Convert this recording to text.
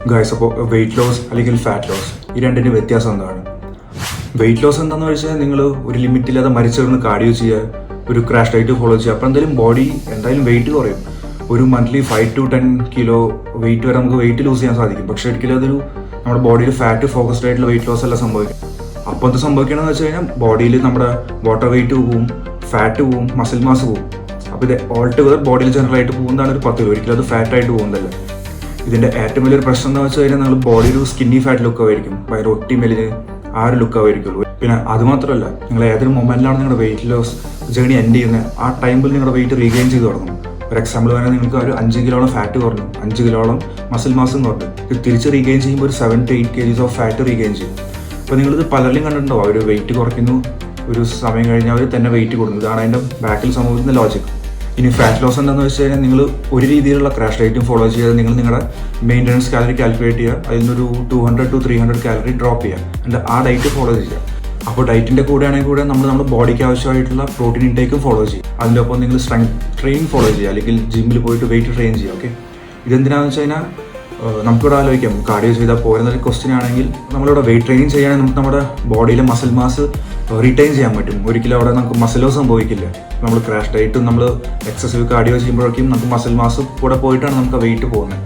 Guys, അപ്പോൾ weight loss അല്ലെങ്കിൽ fat loss ഈ രണ്ടിൻ്റെ വ്യത്യാസം എന്താണ്? വെയിറ്റ് ലോസ് എന്താണെന്ന് വെച്ചാൽ നിങ്ങൾ ഒരു ലിമിറ്റില്ലാതെ മരിച്ചിരുന്ന് കാർഡിയോ ചെയ്യുക, ഒരു ക്രാഷ് ഡയറ്റ് ഫോളോ ചെയ്യുക. അപ്പോൾ എന്തായാലും ബോഡി എന്തായാലും വെയിറ്റ് കുറയും. ഒരു മന്ത്ലി 5 to 10 കിലോ വെയിറ്റ് വരെ നമുക്ക് വെയിറ്റ് ലൂസ് ചെയ്യാൻ സാധിക്കും. പക്ഷേ ഒരിക്കലും അതൊരു നമ്മുടെ ബോഡിയിൽ ഫാറ്റ് ഫോക്കസ്ഡ് ആയിട്ടുള്ള വെയിറ്റ് ലോസ് അല്ല സംഭവിക്കും. അപ്പോൾ എന്ത് സംഭവിക്കണമെന്ന് വെച്ച് കഴിഞ്ഞാൽ ബോഡിയിൽ നമ്മുടെ വാട്ടർ വെയിറ്റ് പോവും, ഫാറ്റ് പോവും, മസിൽ മാസ് പോവും. അപ്പോൾ ഇത് ഓൾ ടുഗദർ ബോഡിയിൽ ജനറലായിട്ട് പോകുന്നതാണ് ഒരു 10 കിലോ. ഒരിക്കലും അത് ഫാറ്റായിട്ട് പോകുന്നതല്ല. ഇതിൻ്റെ ഏറ്റവും വലിയൊരു പ്രശ്നം എന്ന് വെച്ച് കഴിഞ്ഞാൽ നിങ്ങൾ ബോഡി ഒരു സ്കിന്നി ഫാറ്റ് ലുക്കായിരിക്കും, വയറ് ഒട്ടി മെലിഞ്ഞ് ആ ഒരു ലുക്കായിരിക്കുള്ളൂ. പിന്നെ അതുമാത്രമല്ല, നിങ്ങൾ ഏതൊരു മൊമെന്റിലാണ് നിങ്ങളുടെ വെയിറ്റ് ലോസ് ജേണി എൻഡ് ചെയ്യുന്നത്, ആ ടൈമിൽ നിങ്ങളുടെ വെയിറ്റ് റീഗെയിൻ ചെയ്ത് തുടങ്ങും. ഒരു എക്സാമ്പിൾ പറഞ്ഞാൽ നിങ്ങൾക്ക് ഒരു 5 കിലോളം ഫാറ്റ് കുറഞ്ഞു, 5 കിലോളം മസിൽ മാസും കുറഞ്ഞു. ഇത് തിരിച്ച് റീഗെയിൻ ചെയ്യുമ്പോൾ ഒരു 7 to 8 kgs of fat regain ചെയ്യും. അപ്പോൾ നിങ്ങളിത് പലരിലും കണ്ടിട്ടുണ്ടോ, അവർ വെയിറ്റ് കുറയ്ക്കുന്നു, ഒരു സമയം കഴിഞ്ഞാൽ അവർ തന്നെ വെയിറ്റ് കൊടുക്കുന്നു. ഇതാണ് അതിൻ്റെ ബാക്കിൽ സംഭവിക്കുന്ന ലോജിക്. ഇനി ഫാറ്റ് ലോസ് എന്താണെന്ന് വെച്ച് കഴിഞ്ഞാൽ നിങ്ങൾ ഒരു രീതിയിലുള്ള ക്രാഷ് ഡയറ്റും ഫോളോ ചെയ്യാതെ നിങ്ങൾ നിങ്ങളുടെ മെയിൻ്റനൻസ് കാലറി കാൽക്കുലേറ്റ് ചെയ്യുക, അതിൽ നിന്നൊരു 200 to 300 കാലറി ഡ്രോപ്പ് ചെയ്യുക, എന്നിട്ട് ആ ഡയറ്റ് ഫോളോ ചെയ്യുക. അപ്പോൾ ഡയറ്റിൻ്റെ കൂടെ ആണെങ്കിൽ കൂടെ നമ്മൾ നമ്മുടെ ബോഡിക്ക് ആവശ്യമായിട്ടുള്ള പ്രോട്ടീൻ ഇൻടേക്കും ഫോളോ ചെയ്യും. അതിൻ്റെ ഒപ്പം നിങ്ങൾ സ്ട്രെങ്ത് ട്രെയിനിങ് ഫോളോ ചെയ്യുക, അല്ലെങ്കിൽ ജിമ്മിൽ പോയിട്ട് വെയിറ്റ് ട്രെയിൻ ചെയ്യുക. ഓക്കെ, ഇതെന്തിനാണെന്ന് വെച്ച് കഴിഞ്ഞാൽ നമുക്കിവിടെ ആലോചിക്കാം, കാർഡിയോ ചെയ്താൽ പോരുന്നൊരു ക്വസ്റ്റ്യൻ ആണെങ്കിൽ നമ്മളിവിടെ വെയിറ്റ് ട്രെയിനിങ് ചെയ്യുകയാണെങ്കിൽ നമുക്ക് നമ്മുടെ ബോഡിയിലെ മസിൽ മാസ് റീറ്റെയിൻ ചെയ്യാൻ പറ്റും. ഒരിക്കലും അവിടെ നമുക്ക് മസിൽ ലോസ് സംഭവിക്കില്ല. നമ്മൾ ക്രാഷ് ഡയറ്റും നമ്മൾ എക്സസീവ് കാർഡിയോ ചെയ്യുമ്പോഴേക്കും നമുക്ക് മസിൽ മാസ് കൂടെ പോയിട്ടാണ് നമുക്ക് വെയിറ്റ് പോകുന്നത്.